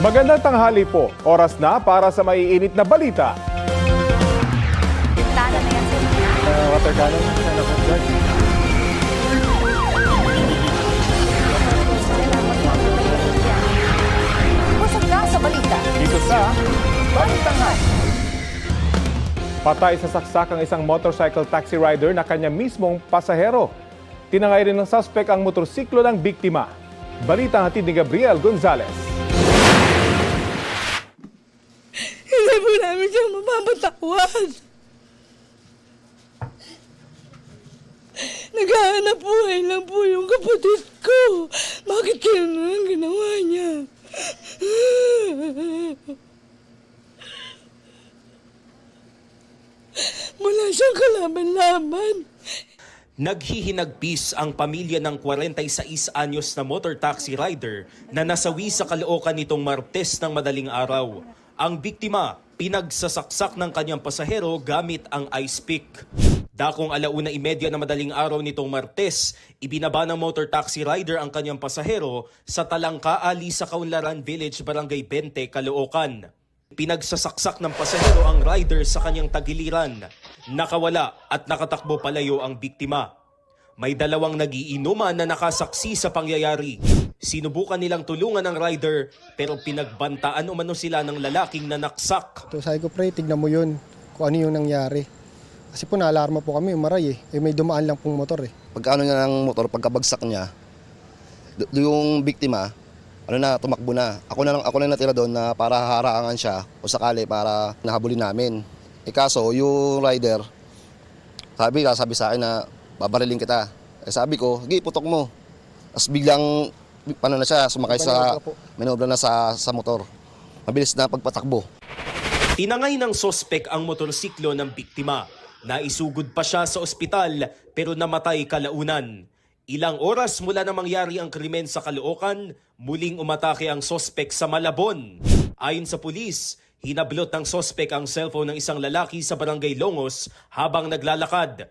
Magandang tanghali po. Oras na para sa maiinit na balita. Bintana na yan sa Water cannon, sana po dyan. Pusog na sa balita. Dito sa Balitangan. Patay sa saksak ang isang motorcycle taxi rider na kanya mismong pasahero. Tinangay rin ng suspect ang motorsiklo ng biktima. Balita hatid ni Gabriel Gonzalez. Hindi po namin siya mapapatawad. Naghahanap buhay lang po yung kapatid ko. Bakit kaya ang ginawa niya? Wala siyang kalaban-laban. Naghihinagpis ang pamilya ng 46 anyos na motor taxi rider na nasawi sa Caloocan nitong Martes ng madaling araw. Ang biktima, pinagsasaksak ng kanyang pasahero gamit ang ice pick. Dakong 1:30 na madaling araw nitong Martes, ibinaba ng motor taxi rider ang kanyang pasahero sa Talangka Ali sa Kaunlaran Village, Barangay 20, Caloocan. Pinagsasaksak ng pasahero ang rider sa kanyang tagiliran. Nakawala at nakatakbo palayo ang biktima. May dalawang nagiinuman na nakasaksi sa pangyayari. Sinubukan nilang tulungan ang rider pero pinagbantaan umano sila ng lalaking nanaksak. So sabi ko, pre, tignan mo yun kung ano yung nangyari. Kasi po naalarma po kami, umaray may dumaan lang pong motor Pagkaano niya ng motor, pagkabagsak niya, yung biktima, tumakbo na. Ako na natira doon na para harangan siya o sakali para nahabulin namin. Kaso yung rider, sabi sa akin na babariling kita. Sabi ko, sige, putok mo. Tapos biglang, sumakay manobra na sa motor. Mabilis na pagpatakbo. Tinangay ng sospek ang motorsiklo ng biktima. Naisugod pa siya sa ospital pero namatay kalaunan. Ilang oras mula na mangyari ang krimen sa Caloocan, muling umatake ang sospek sa Malabon. Ayon sa pulis, hinablot ng sospek ang cellphone ng isang lalaki sa Barangay Longos habang naglalakad.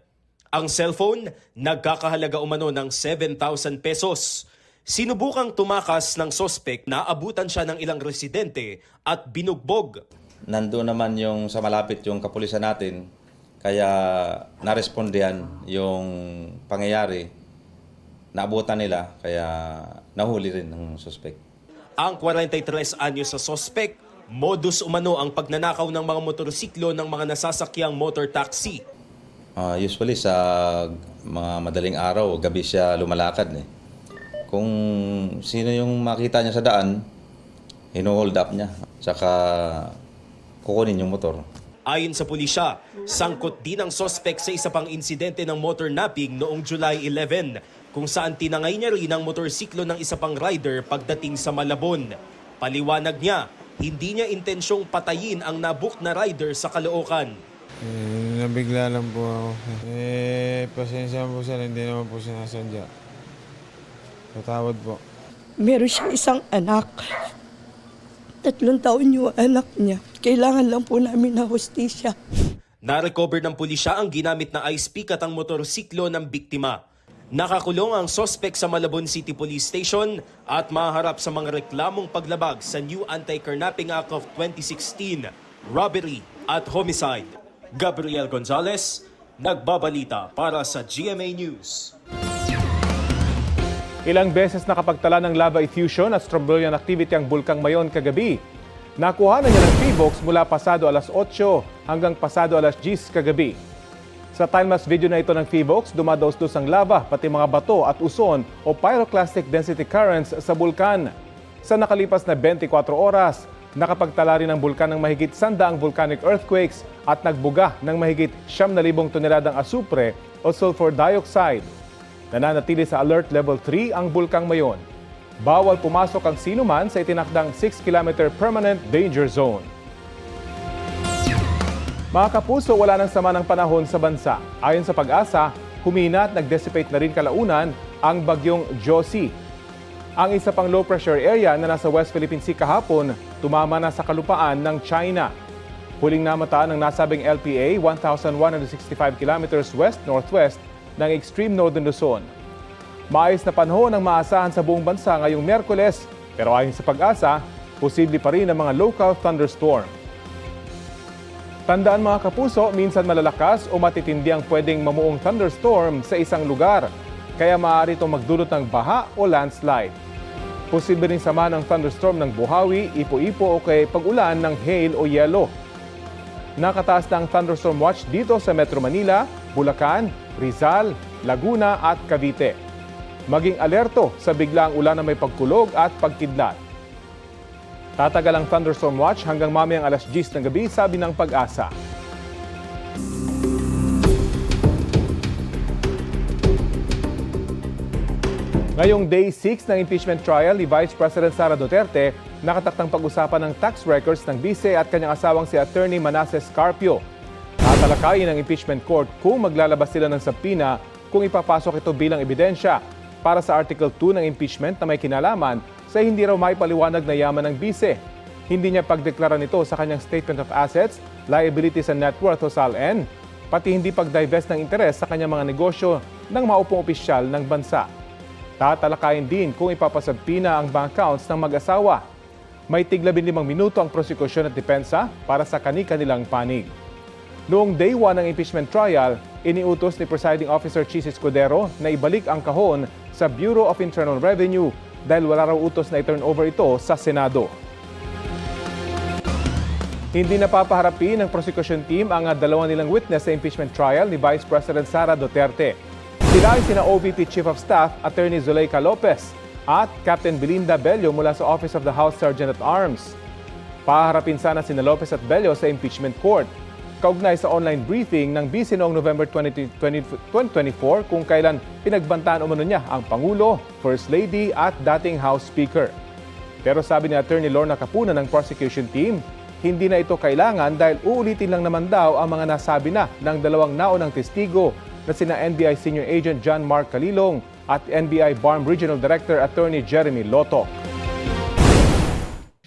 Ang cellphone, nagkakahalaga umano ng 7,000 pesos. Sinubukang tumakas ng sospek na abutan siya ng ilang residente at binugbog. Nandoon naman yung sa malapit yung kapulisan natin, kaya narespondihan yung pangyayari. Naabutan nila, kaya nahuli rin ng sospek. Ang 43 anyos sa sospek, modus umano ang pagnanakaw ng mga motorsiklo ng mga nasasakyang motor taxi. Usually sa mga madaling araw, gabi siya lumalakad. Kung sino yung makita niya sa daan, hino-hold up niya. Saka kukunin yung motor. Ayon sa pulisya, sangkot din ang sospek sa isa pang insidente ng motor napping noong July 11, kung saan tinangay niya rin ang motorsiklo ng isa pang rider pagdating sa Malabon. Paliwanag niya, hindi niya intensyong patayin ang nabook na rider sa Caloocan. Nabigla lang po ako. Pasensya po sir, hindi naman po sinasadya. Patawad po. Meron siyang isang anak. 3 taon yung anak niya. Kailangan lang po namin ng hustisya. Na-recover ng pulisya ang ginamit na ice pick at ang motorsiklo ng biktima. Nakakulong ang sospek sa Malabon City Police Station at maharap sa mga reklamong paglabag sa New Anti-Kidnapping Act of 2016, robbery at homicide. Gabriel Gonzalez, nagbabalita para sa GMA News. Ilang beses nakapagtala ng lava effusion at strombolian activity ang Bulkang Mayon kagabi. Nakuha na niya ng PBOX mula pasado alas 8 hanggang pasado alas 10 kagabi. Sa time-lapse video na ito ng PBOX, dumadaos-dos ang lava, pati mga bato at uson o pyroclastic density currents sa bulkan. Sa nakalipas na 24 oras, nakapagtala rin ang bulkan ng mahigit 100 volcanic earthquakes at nagbuga ng mahigit 9,000 toneladang asupre o sulfur dioxide. Nananatili sa alert level 3 ang Bulkang Mayon. Bawal pumasok ang sinuman sa itinakdang 6-kilometer permanent danger zone. Mga kapuso, wala nang sama ng panahon sa bansa. Ayon sa Pag-asa, humina at nag-dissipate na rin kalaunan ang bagyong Josie. Ang isa pang low pressure area na nasa West Philippine Sea kahapon, tumama na sa kalupaan ng China. Huling namataan ng nasabing LPA 1,165 kilometers west-northwest ng extreme northern Luzon. Maayos na panahon ang maasahan sa buong bansa ngayong Miyerkules, pero ayon sa Pag-asa, Posible pa rin ang mga local thunderstorm. Tandaan mga kapuso, minsan malalakas o matitindi ang pwedeng mamuong thunderstorm sa isang lugar. Kaya maaari itong magdulot ng baha o landslide. Posible rin samahan ng thunderstorm ng buhawi, ipo-ipo o kay pag-ulan ng hail o yelo. Nakataas na ang thunderstorm watch dito sa Metro Manila, Bulacan, Rizal, Laguna at Cavite. Maging alerto sa biglaang ulan na may pagkulog at pagkidlat. Tatagal ang thunderstorm watch hanggang mamayang alas 10 ng gabi, sabi ng Pag-asa. Ngayong Day 6 ng impeachment trial ni Vice President Sara Duterte, nakatakdang pag-usapan ng tax records ng bise at kanyang asawang si Attorney Manasseh Carpio. Tatalakayin ng impeachment court kung maglalabas sila ng subpoena kung ipapasok ito bilang ebidensya para sa Article 2 ng impeachment na may kinalaman sa hindi raw may paliwanag na yaman ng bise. Hindi niya pagdeklara nito sa kanyang Statement of Assets, Liabilities and Net Worth o SALN, pati hindi pag-divest ng interes sa kanyang mga negosyo ng maupong opisyal ng bansa. Tatalakayin din kung ipapasabpina ang bank accounts ng mag-asawa. May tigla 15 minuto ang prosekusyon at depensa para sa kani-kanilang panig. Noong Day 1 ng impeachment trial, iniutos ni Presiding Officer Chis Escudero na ibalik ang kahon sa Bureau of Internal Revenue dahil wala raw utos na i-turn over ito sa Senado. Hindi napapaharapin ng prosecution team ang dalawa nilang witness sa impeachment trial ni Vice President Sara Duterte. Sila ay sina OVP Chief of Staff Attorney Zuleika Lopez at Captain Belinda Bello mula sa Office of the House Sergeant at Arms. Paharapin sana sina Lopez at Bello sa impeachment court. Kaugnay sa online briefing ng BC noong November 2024 kung kailan pinagbantaan umano niya ang Pangulo, First Lady at dating House Speaker. Pero sabi ni Attorney Lorna Capuna ng prosecution team, hindi na ito kailangan dahil uulitin lang naman daw ang mga nasabi na ng dalawang naunang testigo na sina NBI Senior Agent John Mark Calilong at NBI BARM Regional Director Attorney Jeremy Loto.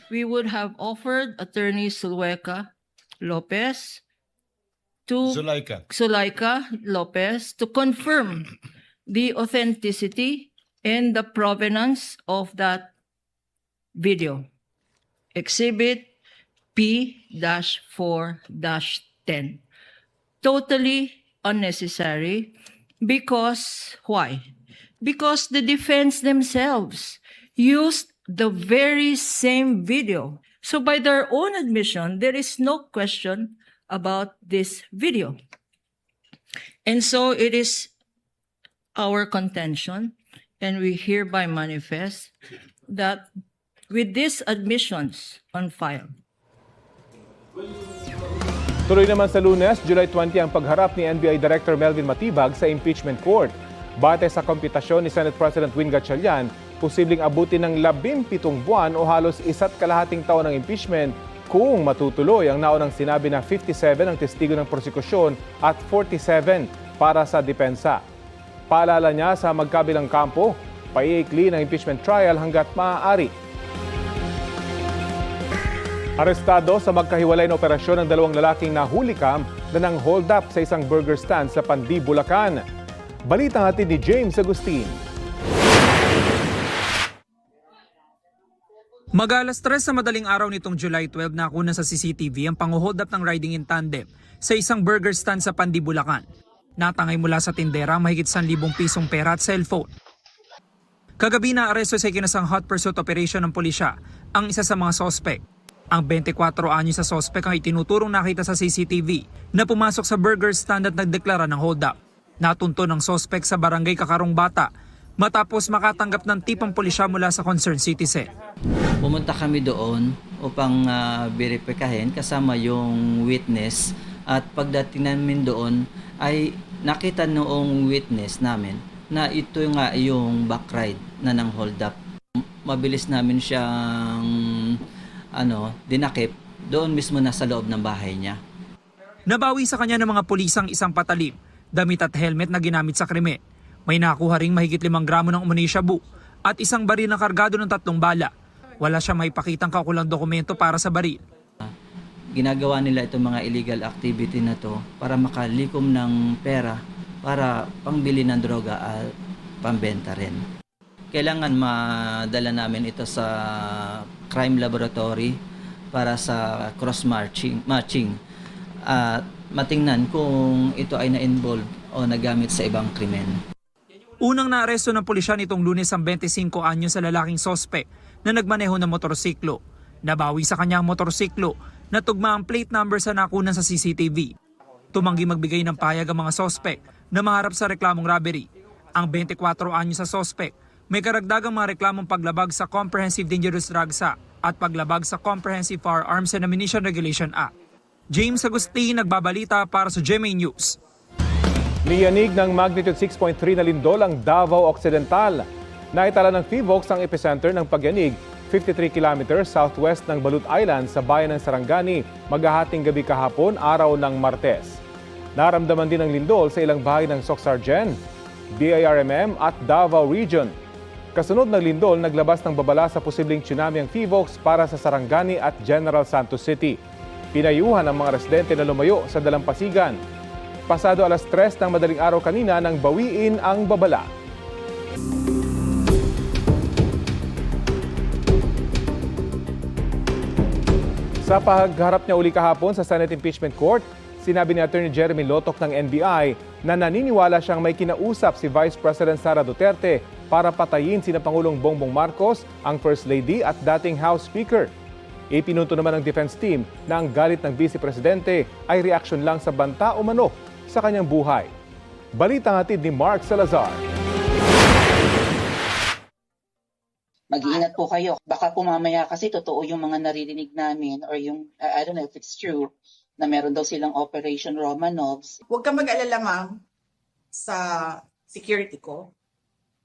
We would have offered Attorney Zuleika Lopez to Zuleika Lopez to confirm the authenticity and the provenance of that video. Exhibit P-4-10. Totally unnecessary because why? Because the defense themselves used the very same video. So by their own admission, there is no question about this video. And so it is our contention, and we hereby manifest that with these admissions on file. Tuloy naman sa Lunes, July 20 ang pagharap ni NBI Director Melvin Matibag sa impeachment court. Batay sa komputasyon ni Senate President Win Gatchalian, posibleng abutin ng 17 buwan o halos 1.5 taon ng impeachment kung matutuloy ang naunang sinabi na 57 ang testigo ng prosekusyon at 47 para sa depensa. Paalala niya sa magkabilang kampo, paiikli ng impeachment trial hanggat maaari. Arestado sa magkahiwalay na operasyon ng dalawang lalaking nahulikam na nang hold up sa isang burger stand sa Pandi, Bulacan. Balitang hatid ni James Agustin. Mag-alas 3 sa madaling araw nitong July 12 nakuna sa CCTV ang pang-hold up ng riding in tandem sa isang burger stand sa Pandi, Bulacan. Natangay mula sa tindera mahigit 1,000 pisong pera at cellphone. Kagabi na aresto sa ikinasang hot pursuit operation ng pulisya ang isa sa mga sospek. Ang 24 anyo sa sospek ang itinuturong nakita sa CCTV na pumasok sa burger stand at nagdeklara ng hold up. Natunto ng sospek sa barangay Kakarong Bata matapos makatanggap ng tipang pulisya mula sa concerned citizen. Pumunta kami doon upang verifikahin kasama yung witness at pagdating namin doon ay nakita noong witness namin na ito nga yung back ride na nang hold up. Mabilis namin siyang dinakip doon mismo na sa loob ng bahay niya. Nabawi sa kanya ng mga pulisang isang patalim, damit at helmet na ginamit sa krimen. May nakuha ring mahigit 5 gramo ng umano'y shabu at isang baril na kargado ng 3 bala. Wala siya maipakitang kaukulang dokumento para sa baril. Ginagawa nila itong mga illegal activity na to para makalikom ng pera para pangbili ng droga at pambenta rin. kailangan madala namin ito sa crime laboratory para sa cross-matching at matingnan kung ito ay na-involve o nagamit sa ibang krimen. Unang naaresto ng pulisya nitong Lunes ang 25 anyo sa lalaking sospek na nagmaneho ng motorsiklo. Nabawi sa kanyang motorsiklo na tugma ang plate number sa nakunan sa CCTV. Tumanggi magbigay ng payag ang mga sospek na maharap sa reklamong robbery. Ang 24 anyo sa sospek may karagdagang mga reklamong paglabag sa Comprehensive Dangerous Drugs Act at paglabag sa Comprehensive Firearms and Ammunition Regulation Act. James Agustin, nagbabalita para sa GMA News. Niyanig ng magnitude 6.3 na lindol ang Davao Occidental. Naitala ng PHIVOLCS ang epicenter ng pagyanig 53 kilometers southwest ng Balut Island sa bayan ng Sarangani, maghahating gabi kahapon, araw ng Martes. Naramdaman din ang lindol sa ilang bahay ng Socsargen, BIRMM at Davao Region. Kasunod ng lindol, naglabas ng babala sa posibleng tsunami ang PHIVOLCS para sa Sarangani at General Santos City. Pinayuhan ang mga residente na lumayo sa dalampasigan. Pasado alas 3 ng madaling araw kanina nang bawiin ang babala. Sa pagharap niya uli kahapon sa Senate Impeachment Court, sinabi ni Attorney Jeremy Lotok ng NBI na naniniwala siyang may kinausap si Vice President Sara Duterte para patayin sina Pangulong Bongbong Marcos, ang First Lady at dating House Speaker. Ipinunto naman ng defense team na ang galit ng Vice Presidente ay reaksyon lang sa banta o manok sa kanyang buhay. Balitang hatid ni Mark Salazar. Mag-iingat po kayo. Baka po mamaya kasi totoo yung mga naririnig namin or yung, I don't know if it's true, na meron daw silang Operation Romanovs. Huwag ka mag-alala, ma'am, sa security ko.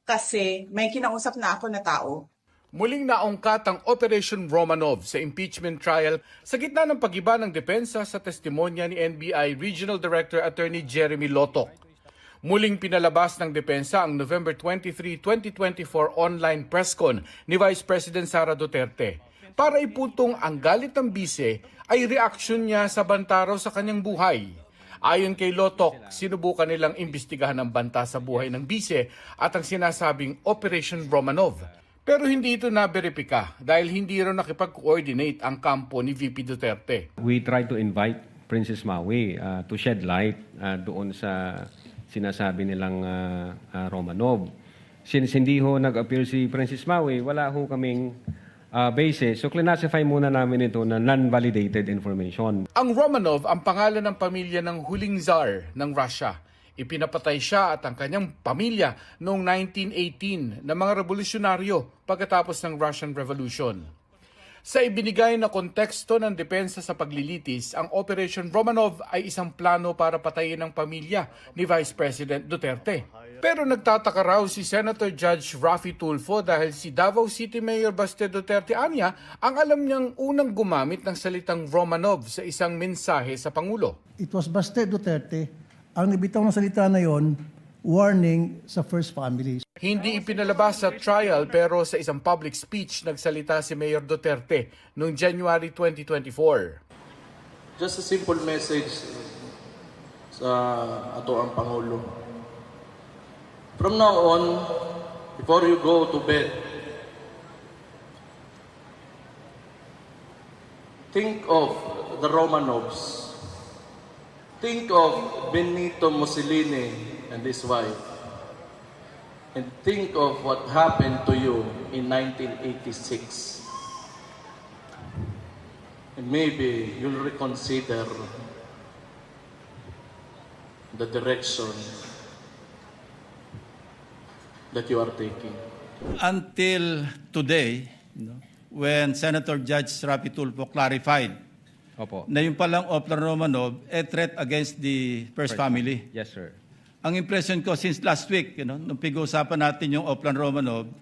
Kasi may kinausap na ako na tao. Muling naungkat ang Operation Romanov sa impeachment trial sa gitna ng pag-iba ng depensa sa testimonya ni NBI Regional Director Attorney Jeremy Lotok. Muling pinalabas ng depensa ang November 23, 2024 online press con ni Vice President Sara Duterte para ipuntong ang galit ng bise ay reaksyon niya sa banta raw sa kanyang buhay. Ayon kay Lotok, sinubukan nilang imbestigahan ang banta sa buhay ng bise at ang sinasabing Operation Romanov. Pero hindi ito na-verifika dahil hindi raw nakipag-coordinate ang kampo ni VP Duterte. We try to invite Princess Maui to shed light doon sa sinasabi nilang Romanov. Since hindi ho nag-appear si Princess Maui, wala ho kaming basis. So classify muna namin ito na non-validated information. Ang Romanov ang pangalan ng pamilya ng huling czar ng Russia. Ipinapatay siya at ang kanyang pamilya noong 1918 na mga revolusyonaryo pagkatapos ng Russian Revolution. Sa ibinigay na konteksto ng depensa sa paglilitis, ang Operation Romanov ay isang plano para patayin ang pamilya ni Vice President Duterte. Pero nagtataka raw si Senator Judge Raffy Tulfo dahil si Davao City Mayor Baste Duterte anya ang alam niyang unang gumamit ng salitang Romanov sa isang mensahe sa Pangulo. It was Baste Duterte ang nabitaw ng salita na yon, warning sa first families. Hindi ipinalabas sa trial pero sa isang public speech nagsalita si Mayor Duterte noong January 2024. Just a simple message sa ato ang Pangulo. From now on, before you go to bed, think of the Romanovs. Think of Benito Mussolini and his wife. And think of what happened to you in 1986. And maybe you'll reconsider the direction that you are taking. Until today, when Senator Judge Raffy Tulfo clarified na yung palang Oplan Romanov threat against the first family. Yes, sir. Ang impression ko since last week, nung pag-uusapan natin yung Oplan Romanov,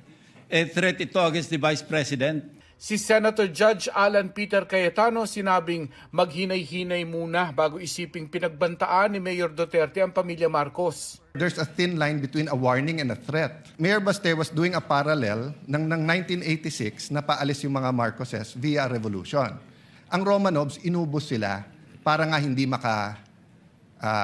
threat ito against the Vice President. Si Senator Judge Alan Peter Cayetano sinabing maghinay-hinay muna bago isiping pinagbantaan ni Mayor Duterte ang pamilya Marcos. There's a thin line between a warning and a threat. Mayor Baste was doing a parallel ng 1986 na paalis yung mga Marcoses via revolution. Ang Romanovs, inubos sila para nga hindi makabalik.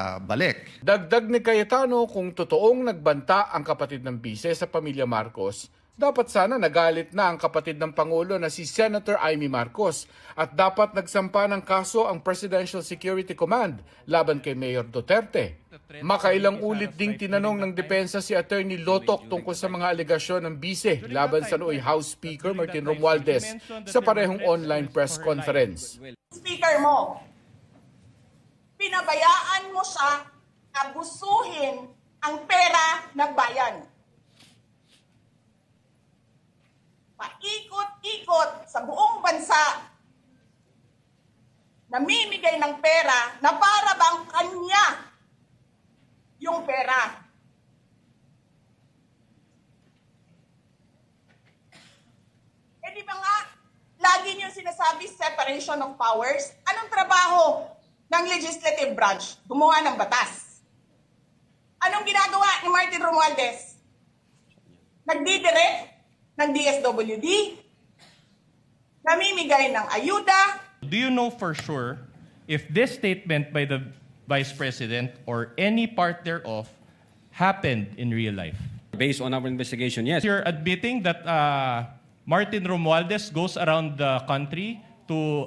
Dagdag ni Cayetano kung totoong nagbanta ang kapatid ng bise sa pamilya Marcos, Dapat sana nagalit na ang kapatid ng Pangulo na si Senator Amy Marcos at dapat nagsampa ng kaso ang Presidential Security Command laban kay Mayor Duterte. Makailang ulit ding tinanong ng depensa si Attorney Lotoc tungkol sa mga alegasyon ng bise laban sa nooy House Speaker Martin Romualdez sa parehong online press conference. Speaker mo, pinabayaan mo siya abusuhin ang pera ng bayan. Paikot-ikot sa buong bansa, namimigay ng pera na para bang kanya yung pera. Eh di ba nga, lagi niyo sinasabi separation of powers? Anong trabaho ng legislative branch? Gumawa ng batas. Anong ginagawa ni Martin Romualdez? Nagdidirect ng DSWD, namimigay ng ayuda. Do you know for sure if this statement by the Vice President or any part thereof happened in real life? Based on our investigation, yes. You're admitting that Martin Romualdez goes around the country to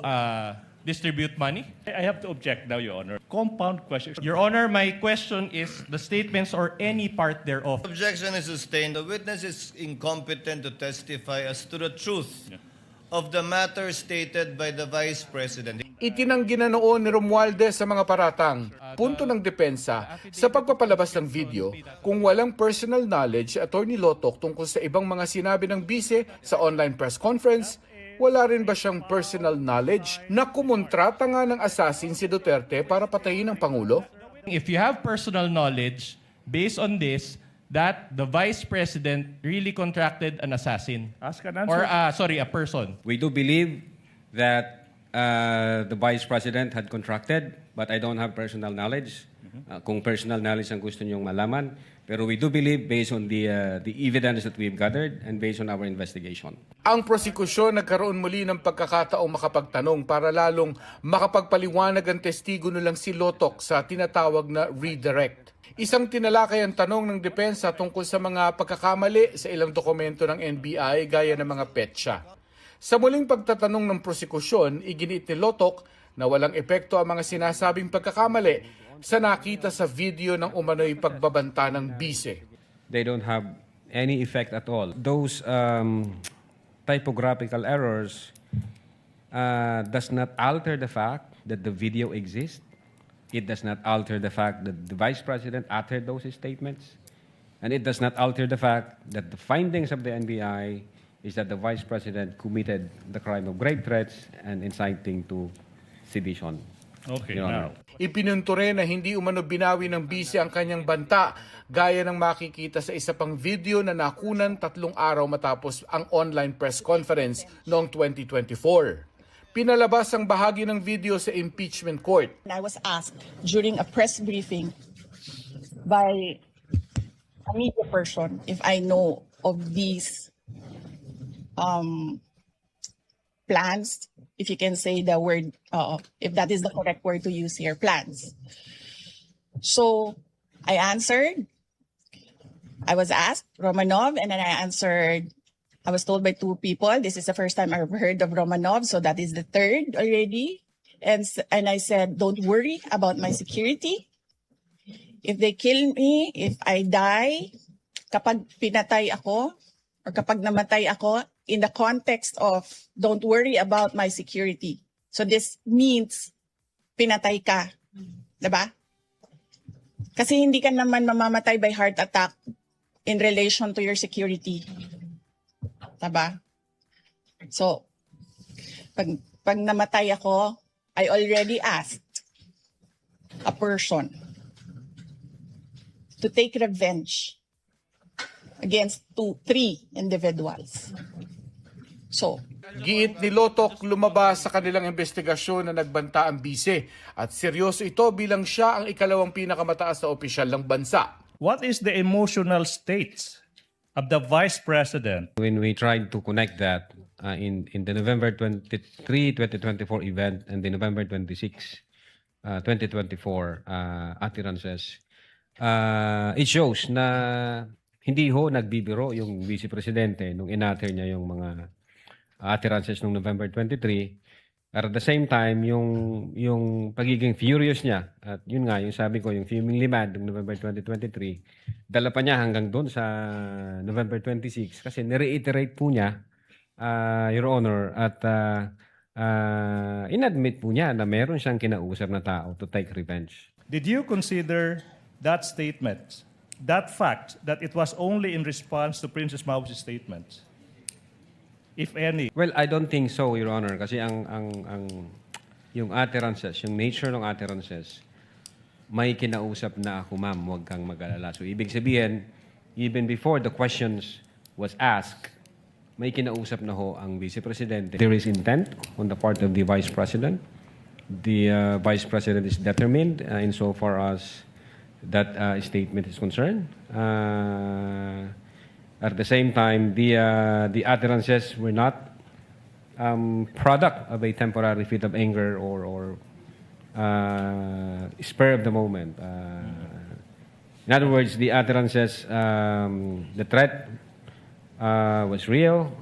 distribute money? I have to object now, Your Honor. Compound question. Your Honor, my question is the statements or any part thereof. Objection is sustained. The witness is incompetent to testify as to the truth of the matter stated by the Vice President. Itinanggi na noon ni Romualdez sa mga paratang, punto ng depensa, sa pagpapalabas ng video kung walang personal knowledge si Attorney Lotoc tungkol sa ibang mga sinabi ng bise sa online press conference. Wala rin ba siyang personal knowledge na kumontrata nga ng assassin si Duterte para patayin ang Pangulo? If you have personal knowledge based on this, that the Vice President really contracted an assassin. Ask an answer. Or, a person. We do believe that the Vice President had contracted, but I don't have personal knowledge. Kung personal knowledge ang gusto niyong malaman. Pero we do believe based on the evidence that we've gathered and based on our investigation. Ang prosekusyon nagkaroon muli ng pagkakataong makapagtanong para lalong makapagpaliwanag ang testigo nilang si Lotoc sa tinatawag na redirect. Isang tinalakay ang tanong ng depensa tungkol sa mga pagkakamali sa ilang dokumento ng NBI gaya ng mga petsa. Sa muling pagtatanong ng prosekusyon, iginiit ni Lotoc na walang epekto ang mga sinasabing pagkakamali sa nakita sa video ng umano'y pagbabanta ng bise. They don't have any effect at all. Those typographical errors does not alter the fact that the video exists. It does not alter the fact that the Vice President uttered those statements. And it does not alter the fact that the findings of the NBI is that the Vice President committed the crime of grave threats and inciting to sedition. Okay, Your now. Honor. Ipinunto rin na hindi umano binawi ng bise ang kanyang banta gaya ng makikita sa isa pang video na nakunan 3 araw matapos ang online press conference noong 2024. Pinalabas ang bahagi ng video sa impeachment court. I was asked during a press briefing by a media person if I know of these plans, if you can say the word, if that is the correct word to use here, plans. So I answered. I was asked Romanov, and then I answered. I was told by 2 people, this is the first time I've heard of Romanov, so that is the 3rd already. And I said, don't worry about my security. If they kill me, if I die, kapag pinatay ako, or kapag namatay ako, in the context of don't worry about my security. So this means pinatay ka. Diba? Kasi hindi ka naman mamamatay by heart attack in relation to your security. Diba? So, pag namatay ako, I already asked a person to take revenge against 3 individuals. So, Giit ni Lotoc lumabas sa kanilang investigasyon na nagbanta ang bise at seryoso ito bilang siya ang ikalawang pinakamataas na opisyal ng bansa. What is the emotional state of the Vice President? When we tried to connect that in the November 23, 2024 event and the November 26, 2024 utterances, it shows na hindi ho nagbibiro yung Vice Presidente nung inatter niya yung mga utterances noong November 23. At the same time, yung pagiging furious niya, at yun nga, yung sabi ko, yung fumingly mad noong November 2023, dala pa niya hanggang doon sa November 26 kasi nireiterate po niya, Your Honor, at inadmit po niya na meron siyang kinausap na tao to take revenge. Did you consider that statement, that fact, that it was only in response to Princess Mau's statement? If any. Well, I don't think so, Your Honor, kasi yung utterances, yung nature ng utterances, may kinausap na ako, ma'am, huwag kang mag-alala. So, ibig sabihin, even before the questions was asked, may kinausap na ho ang Vice Presidente. There is intent on the part of the Vice President. The Vice President is determined insofar as that statement is concerned. At the same time, the utterances were not product of a temporary fit of anger or spur of the moment. In other words, the utterances, the threat was real,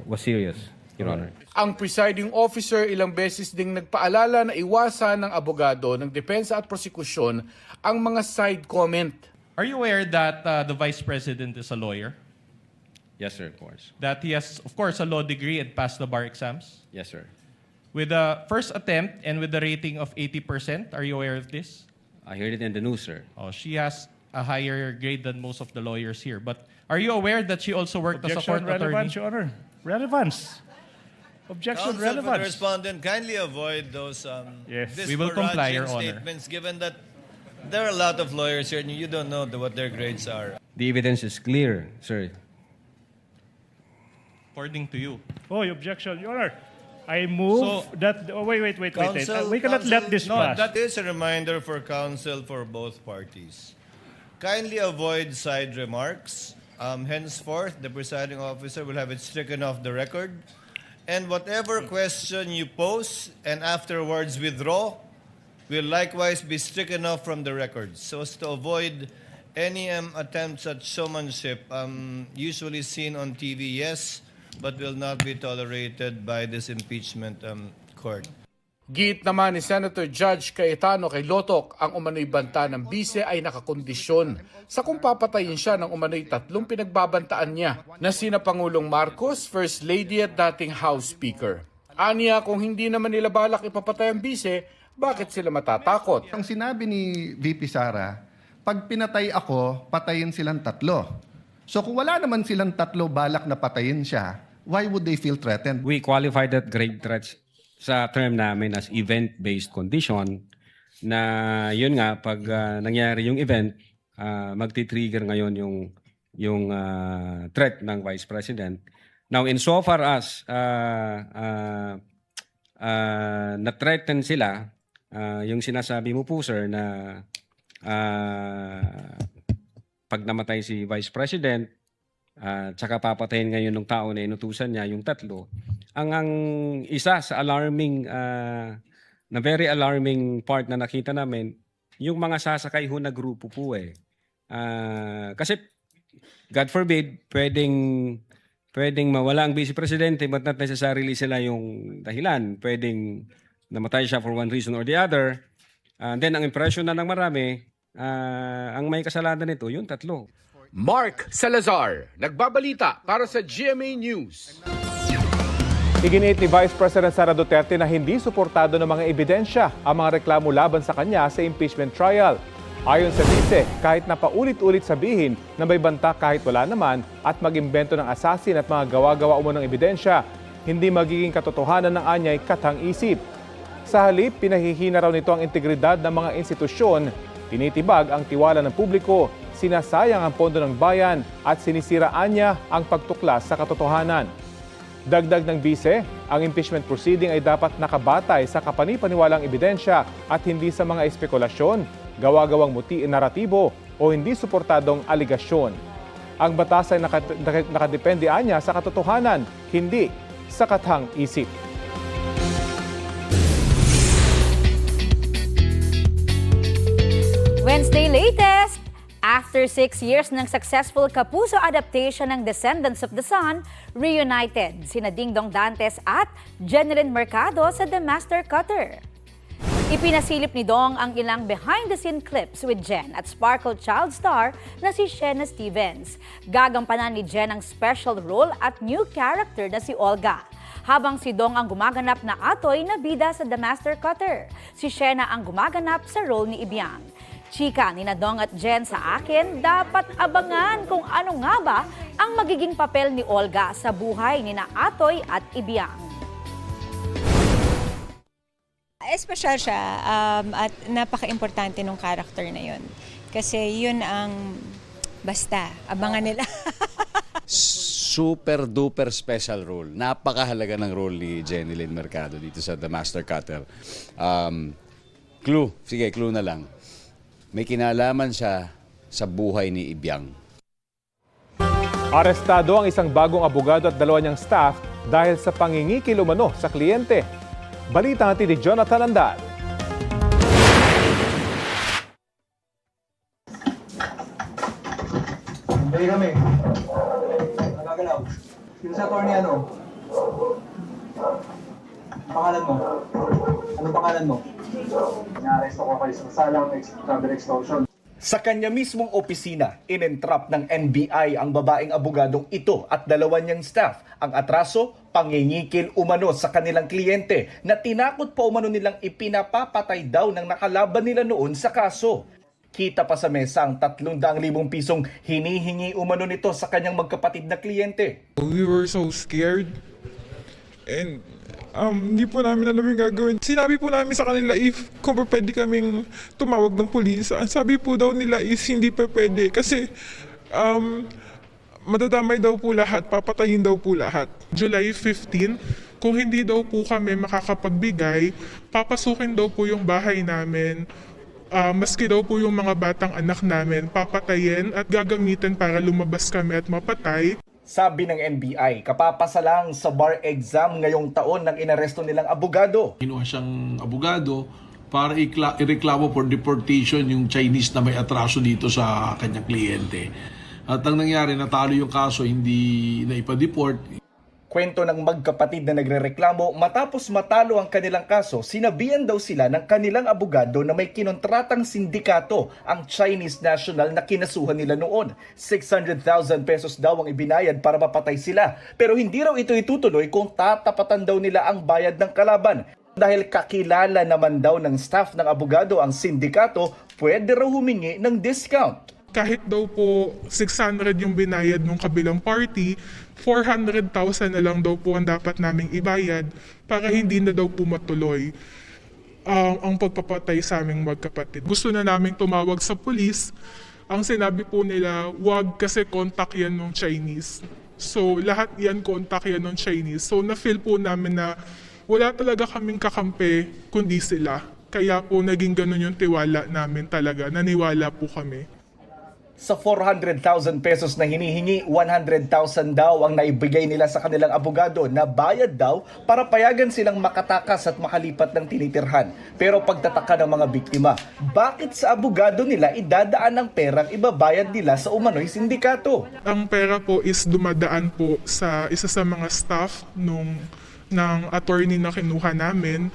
was serious, Your Honor. Ang presiding officer ilang beses ding nagpaalala na iwasan ng abogado ng depensa at prosekusyon ang mga side comment. Are you aware that the Vice President is a lawyer? Yes, sir, of course. That he has, of course, a law degree and passed the bar exams? Yes, sir. With the first attempt and with the rating of 80%, are you aware of this? I heard it in the news, sir. Oh, she has a higher grade than most of the lawyers here. But are you aware that she also worked as a court attorney? Relevance, Your Honor. Relevance. Objection, Counsel, for the relevance. respondent, kindly avoid those Yes. We will comply, Your disparaging Honor. statements, given that there are a lot of lawyers here and you don't know what their grades are. The evidence is clear, sir. According to you. Oh, objection, Your Honor. I move that. Oh, wait. Counsel, We cannot let this pass. That is a reminder for counsel for both parties. Kindly avoid side remarks. Henceforth, the presiding officer will have it stricken off the record. And whatever question you pose and afterwards withdraw will likewise be stricken off from the record. So as to avoid any attempts at showmanship, usually seen on TV, yes, but will not be tolerated by this impeachment court. Giit naman ni Senator Judge Cayetano kay Lotok, ang umano'y banta ng bise ay nakakondisyon sa kung papatayin siya ng umano'y 3 pinagbabantaan niya na sina Pangulong Marcos, First Lady at dating House Speaker. Aniya, kung hindi naman nila balak ipapatay ang bise, bakit sila matatakot? Ang sinabi ni VP Sara, pag pinatay ako, patayin silang 3. So kung wala naman silang 3 balak na patayin siya, why would they feel threatened? We qualify that grave threats sa term namin as event-based condition na yun nga, pag nangyari yung event, magti-trigger ngayon yung threat ng Vice President. Now, insofar as na-threaten sila, yung sinasabi mo po, sir, na pag namatay si Vice President, tsaka papatayin ngayon ng tao na inutusan niya, yung 3, ang isa sa alarming, na very alarming part na nakita namin, yung mga sasakay ho na grupo po eh. Kasi, God forbid, pwedeng mawala ang Vice Presidente but not necessarily sila yung dahilan. Pwedeng namatay siya for one reason or the other. Then, ang impression na ng marami, ang may kasalanan nito, yung 3. Mark Salazar, nagbabalita para sa GMA News. Iginiit ni Vice President Sara Duterte na hindi suportado ng mga ebidensya ang mga reklamo laban sa kanya sa impeachment trial. Ayon sa vice, kahit na paulit-ulit sabihin na may banta kahit wala naman at mag-imbento ng assassin at mga gawa-gawa umunong ebidensya, hindi magiging katotohanan ng anyay katang-isip. Sa halip, pinahihina raw nito ang integridad ng mga institusyon, tinitibag ang tiwala ng publiko, sinasayang ang pondo ng bayan at sinisiraan niya ang pagtuklas sa katotohanan. Dagdag ng bise, ang impeachment proceeding ay dapat nakabatay sa kapani-paniwalang ebidensya at hindi sa mga espekulasyon, gawa-gawang naratibo o hindi suportadong aligasyon. Ang batas ay nakadepende anya sa katotohanan, hindi sa katang-isip. Wednesday latest, After 6 years ng successful Kapuso adaptation ng Descendants of the Sun, reunited sina Dingdong Dantes at Jeneline Mercado sa The Master Cutter. Ipinasilip ni Dong ang ilang behind-the-scene clips with Jen at Sparkle child star na si Shena Stevens. Gagampanan ni Jen ang special role at new character na si Olga. Habang si Dong ang gumaganap na Atoy na bida sa The Master Cutter, si Shena ang gumaganap sa role ni Ibiang. Chika ni Dong at Jen sa akin, dapat abangan kung ano nga ba ang magiging papel ni Olga sa buhay ni Atoy at Ibiang. Espesyal siya at napaka-importante ng character na yun. Kasi yun ang basta, abangan nila. Super duper special role. Napakahalaga ng role ni Jeneline Mercado dito sa The Master Cutter. Clue, sige, clue na lang. May kinalaman siya sa buhay ni Ibiang. Arestado ang isang bagong abogado at dalawa niyang staff dahil sa pangingikil umano sa kliyente. Balita natin ni Jonathan Andal. Hindi kami. Nagagalaw. Yung sa attorney ano? Pangalan mo? Anong pangalan mo? Inaresto ko kayo sa salang travel extortion. Sa kanya mismong opisina, inentrap ng NBI ang babaeng abogadong ito at dalawa niyang staff. Ang atraso, pangingikil umano sa kanilang kliyente na tinakot pa umano nilang ipinapapatay daw ng nakalaban nila noon sa kaso. Kita pa sa mesa ang 300,000 pisong hinihingi umano nito sa kanyang magkapatid na kliyente. We were so scared and hindi po namin alam yung gagawin. Sinabi po namin sa kanila if kung pwede kaming tumawag ng pulis. Ang sabi po daw nila is hindi pa pwede kasi madadamay daw po lahat, papatayin daw po lahat. July 15, kung hindi daw po kami makakapagbigay, papasukin daw po yung bahay namin. Maski daw po yung mga batang anak namin, papatayin at gagamitin para lumabas kami at mapatay. Sabi ng NBI, kapapasa lang sa bar exam ngayong taon ng inaresto nilang abogado. Kinuha siyang abogado para ireklamo for deportation yung Chinese na may atraso dito sa kanyang kliyente. At ang nangyari, natalo yung kaso, hindi na ipa-deport. Kwento ng magkapatid na nagrereklamo, matapos matalo ang kanilang kaso, sinabihan daw sila ng kanilang abogado na may kinontratang sindikato ang Chinese national na kinasuhan nila noon. 600,000 pesos daw ang ibinayad para mapatay sila. Pero hindi raw ito itutuloy kung tatapatan daw nila ang bayad ng kalaban. Dahil kakilala naman daw ng staff ng abogado ang sindikato, pwede raw humingi ng discount. Kahit daw po 600 yung binayad ng kabilang party, 400,000 na lang daw po ang dapat naming ibayad para hindi na daw po matuloy ang pagpapatay sa aming magkapatid. Gusto na naming tumawag sa pulis. Ang sinabi po nila, wag kasi contact yan ng Chinese. So lahat yan contact yan ng Chinese. So na-feel po namin na wala talaga kaming kakampi kundi sila. Kaya po naging ganun yung tiwala namin talaga. Naniwala po kami. Sa 400,000 pesos na hinihingi, 100,000 daw ang naibigay nila sa kanilang abogado na bayad daw para payagan silang makatakas at makalipat ng tinitirhan. Pero pagtataka ng mga biktima, bakit sa abogado nila idadaan ang perang ibabayad nila sa umano'y sindikato? Ang pera po is dumadaan po sa isa sa mga staff ng attorney na kinuha namin,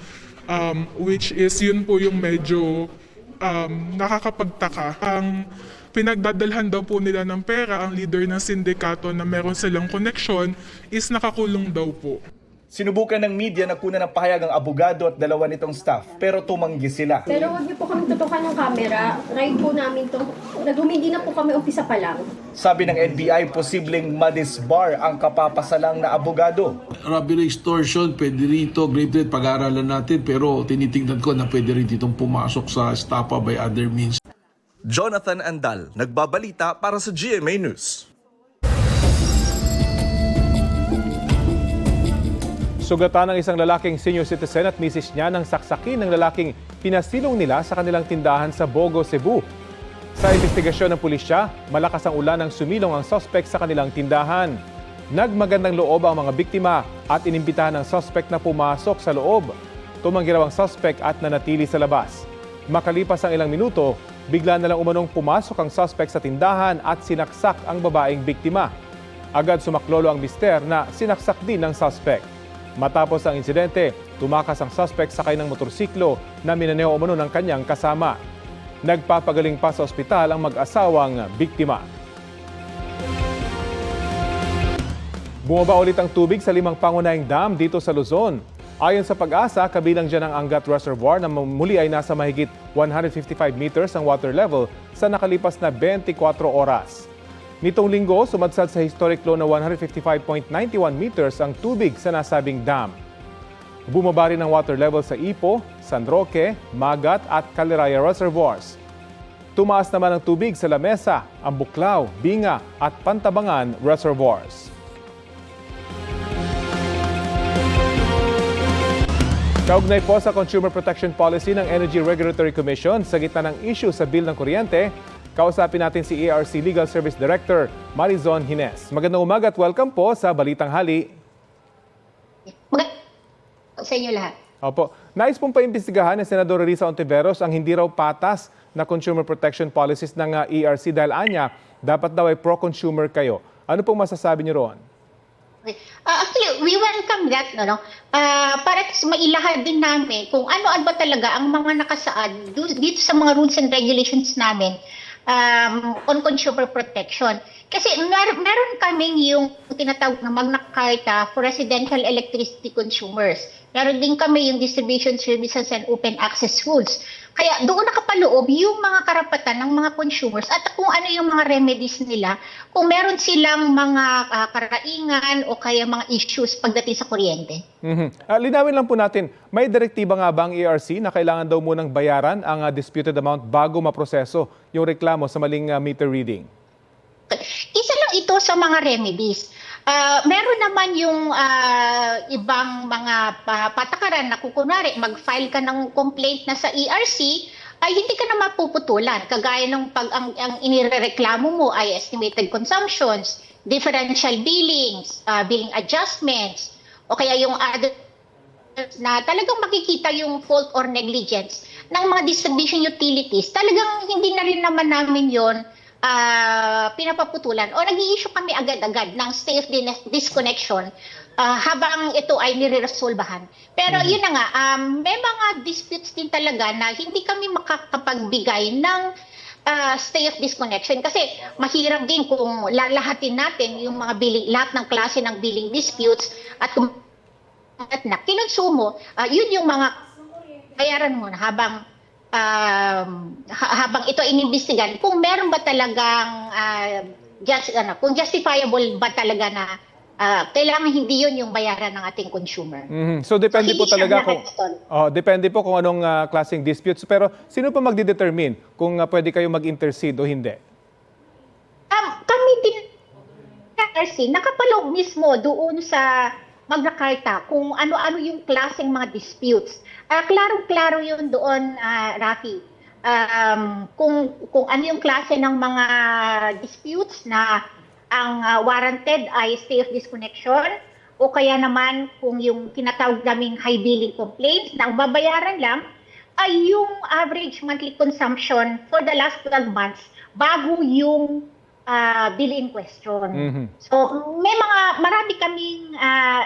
which is yun po yung medyo nakakapagtaka. Ang pinagdadalhan daw po nila ng pera, ang leader ng sindikato na meron silang connection is nakakulong daw po. Sinubukan ng media na kunan ng pahayag ang abogado at dalawa nitong staff, pero tumanggi sila. Pero huwag niyo po kami tutukan ng camera. Ride po namin to. Hindi na po kami umpisa pa lang. Sabi ng NBI, posibleng madisbar ang kapapasalang na abogado. Robbery, extortion, pwede rito, grave threat, pag-aaralan natin, pero tinitingnan ko na pwede rin ditong pumasok sa estafa by other means. Jonathan Andal, nagbabalita para sa GMA News. Sugatan ng isang lalaking senior citizen at misis niya nang saksakin ng lalaking pinasilong nila sa kanilang tindahan sa Bogo, Cebu. Sa investigasyon ng pulisya, malakas ang ulan nang sumilong ang suspect sa kanilang tindahan. Nagmagandang loob ang mga biktima at inimbitahan ng suspect na pumasok sa loob. Tumanggi raw ang suspect at nanatili sa labas. Makalipas ang ilang minuto, Bigla na lang umanong pumasok ang suspect sa tindahan at sinaksak ang babaeng biktima. Agad sumaklolo ang mister na sinaksak din ng suspect. Matapos ang insidente, tumakas ang suspect sakay ng motorsiklo na minaneo umano ng kanyang kasama. Nagpapagaling pa sa ospital ang mag-asawang biktima. Bumaba ulit ang tubig sa 5 pangunahing dam dito sa Luzon. Ayon sa Pag-asa, kabilang dyan ang Angat Reservoir na muli ay nasa mahigit 155 meters ang water level sa nakalipas na 24 oras. Nitong linggo, sumadsad sa historic low na 155.91 meters ang tubig sa nasabing dam. Bumaba rin ang water level sa Ipo, San Roque, Magat at Caliraya Reservoirs. Tumaas naman ang tubig sa Lamesa, Ambuklao, Binga at Pantabangan Reservoirs. Kaugnay po sa Consumer Protection Policy ng Energy Regulatory Commission sa gitna ng issue sa bill ng kuryente, kausapin natin si ERC Legal Service Director Marizon Hines. Magandang umaga at welcome po sa Balitang Hali. Sa inyo lahat. Opo. Nais pong paimbestigahan ni Senador Risa Ontiveros ang hindi raw patas na consumer protection policies ng ERC dahil anya, dapat daw ay pro-consumer kayo. Ano pong masasabi niyo roon? Actually, we welcome that, para mailahad din namin kung ano ba talaga ang mga nakasaad dito sa mga rules and regulations namin on consumer protection. Kasi meron kaming yung tinatawag na Magna Carta for residential electricity consumers. Meron din kami yung distribution services and open access rules. Kaya doon nakapaloob yung mga karapatan ng mga consumers at kung ano yung mga remedies nila kung meron silang mga karaingan o kaya mga issues pagdating sa kuryente. Linawin lang po natin, may direktiba nga ba ang ERC na kailangan daw munang bayaran ang disputed amount bago maproseso yung reklamo sa maling meter reading? Isa lang ito sa mga remedies. Meron naman yung ibang mga patakaran na kung kunwari mag-file ka ng complaint na sa ERC, ay hindi ka na mapuputulan. Kagaya ng pag ang inireklamo mo ay estimated consumptions, differential billings, billing adjustments, o kaya yung other na talagang makikita yung fault or negligence ng mga distribution utilities. Talagang hindi na rin naman namin yon pinapaputulan o nag-i-issue kami agad-agad ng stay of disconnection habang ito ay nire-resolbahan. Pero yun na nga, may mga disputes din talaga na hindi kami makakapagbigay ng stay of disconnection kasi mahirap din kung lalahatin natin yung mga billing, lahat ng klase ng billing disputes at kung na kinonsumo, yun yung mga bayaran mo na habang ito inimbestigan kung meron ba talagang kung justifiable ba talaga na kailangan hindi yun yung bayaran ng ating consumer. So depende po talaga depende po kung anong klaseng disputes, pero sino pa magdedetermine kung pwede kayo mag-intercede o hindi? Kami din nakapaloob mismo doon sa Magna Carta kung ano-ano yung klaseng mga disputes. Klarong-klaro yun doon, Rafi. Kung ano yung klase ng mga disputes na ang warranted ay stay of disconnection o kaya naman kung yung tinatawag naming high billing complaints na ang babayaran lang ay yung average monthly consumption for the last 12 months bago yung bill in question. So marami kaming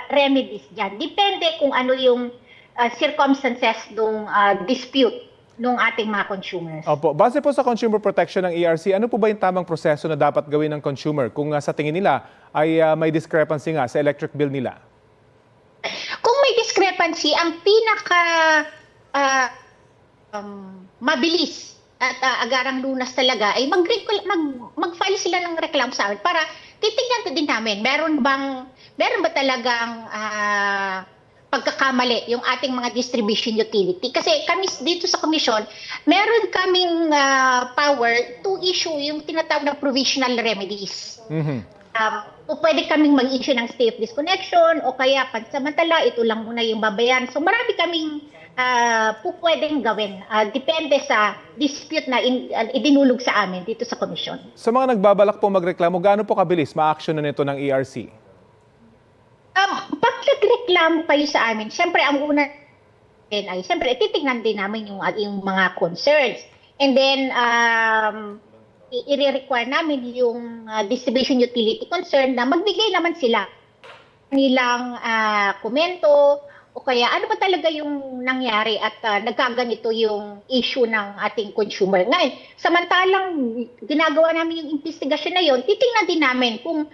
remedies dyan. Depende kung ano yung circumstances ng dispute ng ating mga consumers. Opo. Base po sa consumer protection ng ERC, ano po ba yung tamang proseso na dapat gawin ng consumer kung sa tingin nila ay may discrepancy nga sa electric bill nila? Kung may discrepancy, ang pinaka mabilis at agarang lunas talaga ay mag-file sila ng reklamo sa amin para titignan din namin meron ba talagang pagkakamali yung ating mga distribution utility. Kasi kami dito sa komisyon, meron kaming power to issue yung tinatawag na provisional remedies. Pwede kaming mag-issue ng stay of disconnection o kaya pansamantala, ito lang muna yung babayaran. So marami kaming pwedeng gawin. Depende sa dispute na idinulog sa amin dito sa komisyon. Sa mga nagbabalak po magreklamo, gaano po kabilis ma-action na nito ng ERC? Pag nagreklamo kayo sa amin, siyempre ang una ay siyempre titingnan din namin yung mga concerns. And then, i-require namin yung distribution utility concern na magbigay naman sila nilang komento o kaya ano ba talaga yung nangyari at nagkaganito yung issue ng ating consumer. Ngayon, samantalang ginagawa namin yung investigasyon na yon, titingnan din namin kung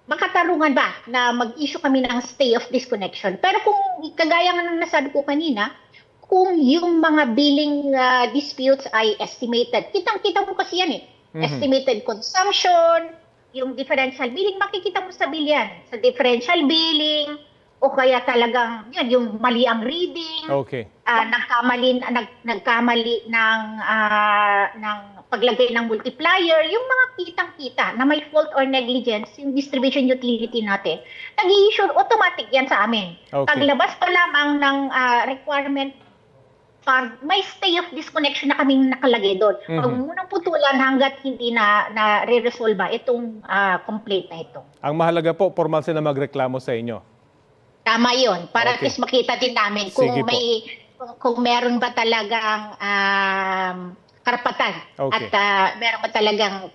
makatarungan ba na mag-issue kami ng stay of disconnection. Pero kung kagaya nga ng nasabi ko kanina, kung yung mga billing disputes ay estimated, kitang-kita mo kasi yan eh. Estimated consumption, yung differential billing, makikita mo sa bill yan. Sa differential billing, o kaya talagang yan, yung mali ang reading, nagkamali ng paglagay ng multiplier, yung mga kitang-kita na may fault or negligence, yung distribution utility natin, nag-i-issue automatic yan sa amin. Paglabas pa lamang ng requirement, may stay of disconnection na kaming nakalagay doon. Huwag munang putulan hanggat hindi na re-resolve itong complaint na ito. Ang mahalaga po, formal sila magreklamo sa inyo. Tama yun. Para at least makita din namin kung kung meron ba talagang karapatan at meron ba talagang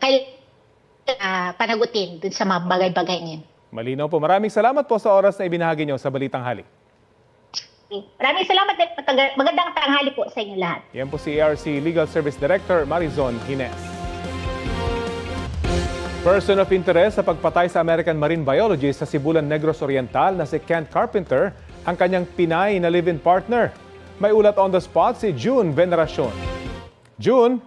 panagutin dun sa mga bagay-bagay ngayon. Malinaw po. Maraming salamat po sa oras na ibinahagi nyo sa Balitang Halik. Maraming salamat din. Magandang tanghali po sa inyo lahat. Yan po si ARC Legal Service Director Marizon Hines. Person of interest sa pagpatay sa American marine biologist sa Sibulan Negros Oriental na si Kent Carpenter, ang kanyang Pinay na live-in partner. May ulat on the spot si June Veneracion. June?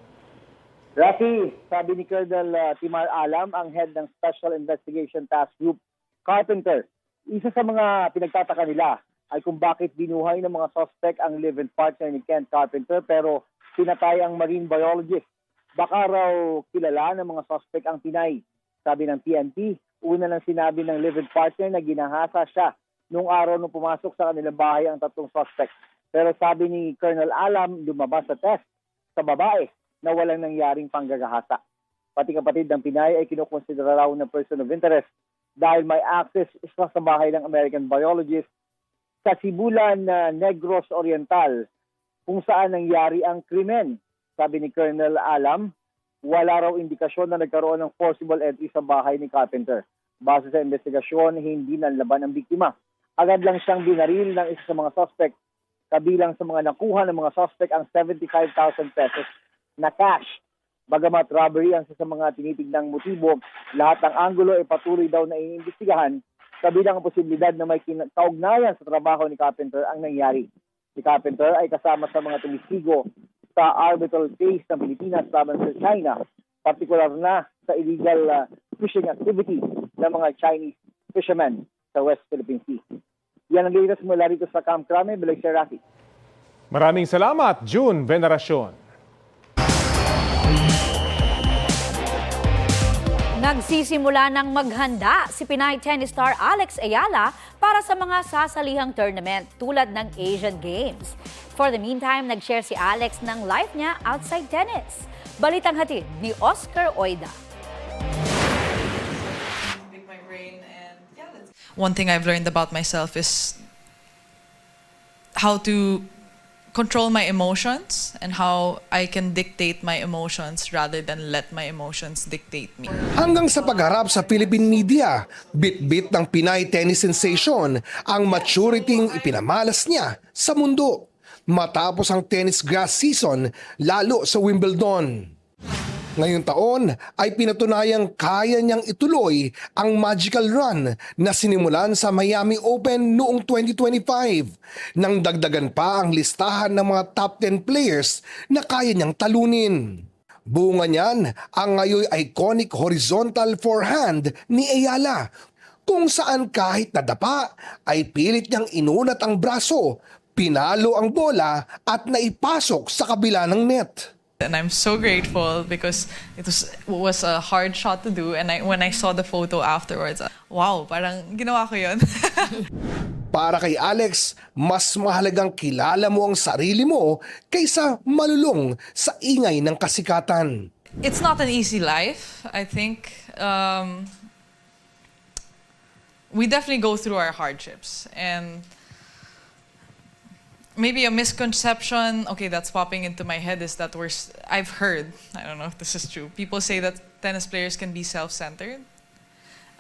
Rafi, sabi ni Colonel Timar Alam, ang head ng Special Investigation Task Group, Carpenter, isa sa mga pinagtataka nila ay kung bakit binuhay ng mga suspect ang live-in partner ni Kent Carpenter pero pinatay ang marine biologist. Baka raw kilala ng mga suspect ang Pinay. Sabi ng PNP, una lang sinabi ng live-in partner na ginahasa siya nung araw nung pumasok sa kanilang bahay ang tatlong suspect. Pero sabi ni Colonel Alam, lumabas sa test sa babae na walang nangyaring panggagahasa. Pati kapatid ng Pinay ay kinukonsidera raw na person of interest dahil may access isa sa bahay ng American biologist sa Sibulan Negros Oriental kung saan nangyari ang krimen. Sabi ni Colonel Alam, wala raw indikasyon na nagkaroon ng forcible entry sa bahay ni Carpenter. Base sa investigasyon, hindi nanlaban ang biktima. Agad lang siyang binaril ng isa sa mga suspect. Kabilang sa mga nakuha ng mga suspect ang 75,000 pesos na cash. Bagamat robbery ang isa sa mga tinitignang motibo, lahat ng anggulo ay patuloy daw na iniimbestigahan. Kabilang ang posibilidad na may kaugnayan sa trabaho ni Carpenter ang nangyari. Si Carpenter ay kasama sa mga tumisigo sa arbitral case ng Pilipinas laban sa China, partikular na sa illegal fishing activity ng mga Chinese fishermen sa West Philippine Sea. Yan ang latest mula rito sa Camp Crame, Balenciaga Rafi. Maraming salamat, June Veneracion. Nagsisimula ng maghanda si Pinay tennis star Alex Ayala para sa mga sasalihang tournament tulad ng Asian Games. For the meantime, nag-share si Alex ng life niya outside tennis. Balitang hatid ni Oscar Oida. One thing I've learned about myself is how to control my emotions and how I can dictate my emotions rather than let my emotions dictate me. Hanggang sa pagharap sa Philippine media, bit-bit ng Pinay tennis sensation ang maturity ipinamalas niya sa mundo matapos ang tennis grass season lalo sa Wimbledon. Ngayong taon ay pinatunayang kaya niyang ituloy ang magical run na sinimulan sa Miami Open noong 2025 nang dagdagan pa ang listahan ng mga top 10 players na kaya niyang talunin. Bunga niyan ang ngayon iconic horizontal forehand ni Ayala kung saan kahit nadapa ay pilit niyang inunat ang braso, pinalo ang bola at naipasok sa kabila ng net. And I'm so grateful because it was a hard shot to do, and when I saw the photo afterwards, wow, parang ginawa ko yun. Para kay Alex, mas mahalagang kilala mo ang sarili mo kaysa malulong sa ingay ng kasikatan. It's not an easy life. I think we definitely go through our hardships, and maybe a misconception, okay, that's popping into my head is that I've heard, I don't know if this is true, people say that tennis players can be self-centered.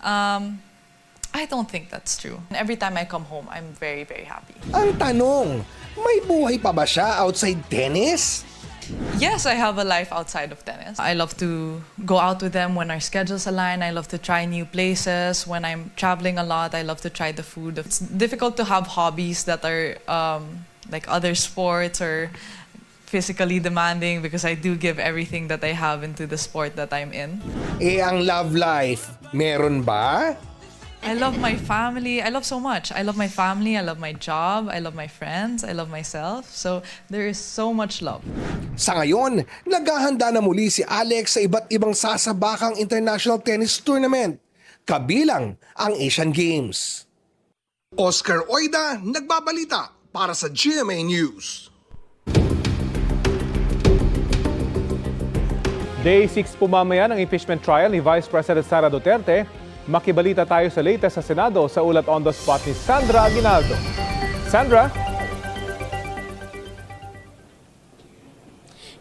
I don't think that's true. Every time I come home, I'm very, very happy. Ang tanong, may buhay pa ba siya outside tennis? Yes, I have a life outside of tennis. I love to go out with them when our schedules align. I love to try new places. When I'm traveling a lot, I love to try the food. It's difficult to have hobbies that are like other sports or physically demanding because I do give everything that I have into the sport that I'm in. Eh, ang love life, meron ba? I love my family. I love so much. I love my family. I love my job. I love my friends. I love myself. So there is so much love. Sa ngayon, naghahanda na muli si Alex sa iba't ibang sasabakang international tennis tournament, kabilang ang Asian Games. Oscar Oida, nagbabalita para sa GMA News. Day 6 pumamaya ng impeachment trial ni Vice President Sara Duterte. Makibalita tayo sa latest sa Senado sa ulat on the spot ni Sandra Aguinaldo. Sandra?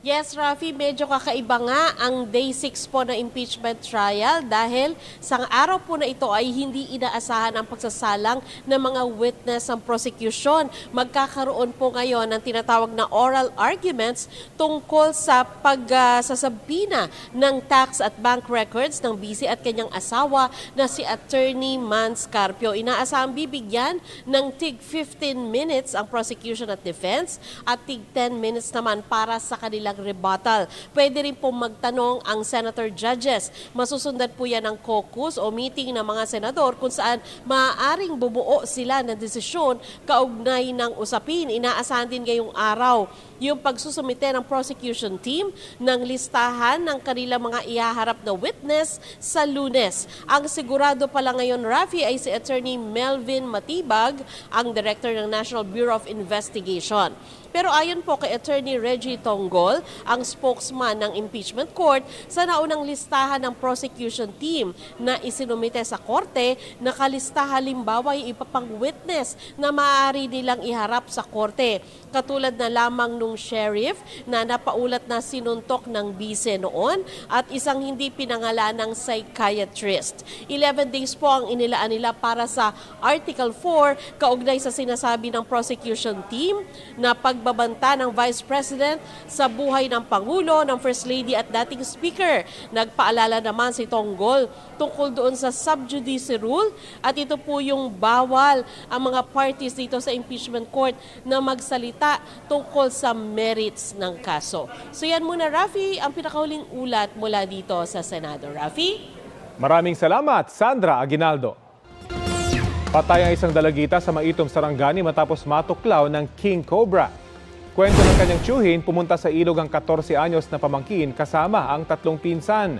Yes, Rafi, medyo kakaiba nga ang Day 6 po na impeachment trial dahil sa araw po na ito ay hindi inaasahan ang pagsasalang ng mga witness ng prosecution. Magkakaroon po ngayon ng tinatawag na oral arguments tungkol sa pagsasabina ng tax at bank records ng BC at kanyang asawa na si Attorney Mans Carpio. Inaasahang bibigyan ng tig 15 minutes ang prosecution at defense at tig 10 minutes naman para sa kanilang rebuttal. Pwede rin po magtanong ang senator judges. Masusundan po yan ng caucus o meeting ng mga senador kung saan maaaring bumuo sila ng desisyon kaugnay ng usapin. Inaasahan din ngayong araw yung pagsusumite ng prosecution team ng listahan ng kanilang mga ihaharap na witness sa Lunes. Ang sigurado pala ngayon, Rafi, ay si Attorney Melvin Matibag, ang Director ng National Bureau of Investigation. Pero ayon po kay Attorney Reggie Tonggol, ang spokesman ng impeachment court, sa naunang listahan ng prosecution team na isinumite sa korte, nakalista halimbawa yung ipapang witness na maaari nilang iharap sa korte. Katulad na lamang nung sheriff na napaulat na sinuntok ng bise noon at isang hindi pinangalanang psychiatrist. 11 days po ang inilaan nila para sa Article 4 kaugnay sa sinasabi ng prosecution team na pagbabanta ng Vice President sa buhay ng Pangulo, ng First Lady at dating Speaker. Nagpaalala naman si Tonggol tungkol doon sa sub judice rule at ito po yung bawal ang mga parties dito sa impeachment court na magsalita tungkol sa merits ng kaso. So yan muna, Rafi, ang pinakahuling ulat mula dito sa Senado. Rafi? Maraming salamat, Sandra Aguinaldo. Patay ang isang dalagita sa Maitom, Sarangani matapos matuklaw ng King Cobra. Kwento ng kanyang tiyuhin, pumunta sa ilog ang 14 anyos na pamangkin kasama ang 3 pinsan.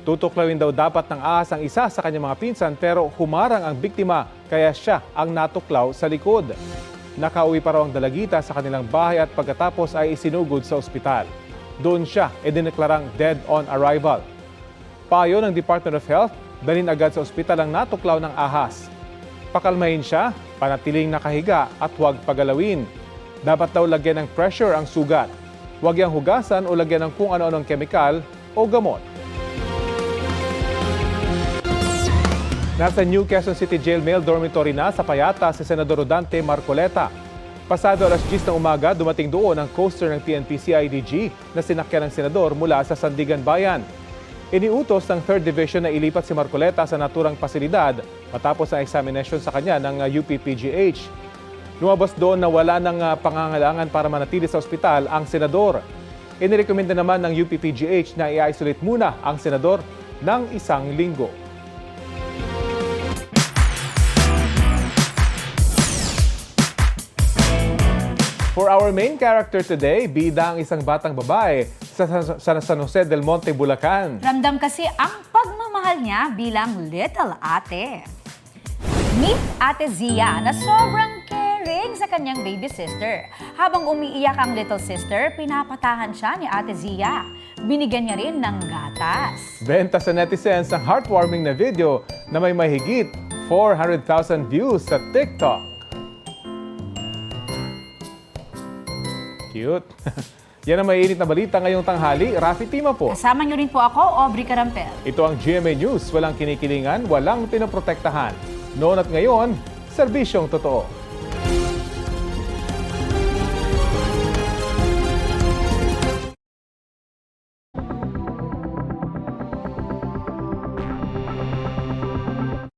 Tutuklawin daw dapat ng ahas ang isa sa kanyang mga pinsan pero humarang ang biktima kaya siya ang natuklaw sa likod. Nakauwi pa raw ang dalagita sa kanilang bahay at pagkatapos ay isinugod sa ospital. Doon siya idineklarang dead on arrival. Payo ng Department of Health, dalhin agad sa ospital ang natuklaw ng ahas. Pakalmahin siya, panatiling nakahiga at huwag pagalawin. Dapat daw lagyan ng pressure ang sugat. Huwag yang hugasan o lagyan ng kung ano-anong kemikal o gamot. Nasa New Quezon City Jail Male Dormitory na sa Payata si Senador Rodante Marcoleta. Pasado alas 10 ng umaga, dumating doon ang coaster ng PNP-CIDG na sinakyan ng senador mula sa Sandigan Bayan. Iniutos ng 3rd Division na ilipat si Marcoleta sa naturang pasilidad matapos ang examination sa kanya ng UP-PGH. Lumabas doon na wala ng pangangailangan para manatili sa ospital ang senador. Inirekomenda naman ng UP-PGH na i-isolate muna ang senador ng 1 linggo. For our main character today, bida ang isang batang babae sa San Jose del Monte, Bulacan. Ramdam kasi ang pagmamahal niya bilang little ate. Meet Ate Zia na sobrang caring sa kanyang baby sister. Habang umiiyak ang little sister, pinapatahan siya ni Ate Zia. Binigyan niya rin ng gatas. Benta sa netizens ang heartwarming na video na may mahigit 400,000 views sa TikTok. Cute. Yan ang mainit na balita ngayong tanghali. Rafi Tima po. Kasama niyo rin po ako, Aubrey Carampel. Ito ang GMA News. Walang kinikilingan, walang pinoprotektahan. Noon at ngayon, serbisyong totoo.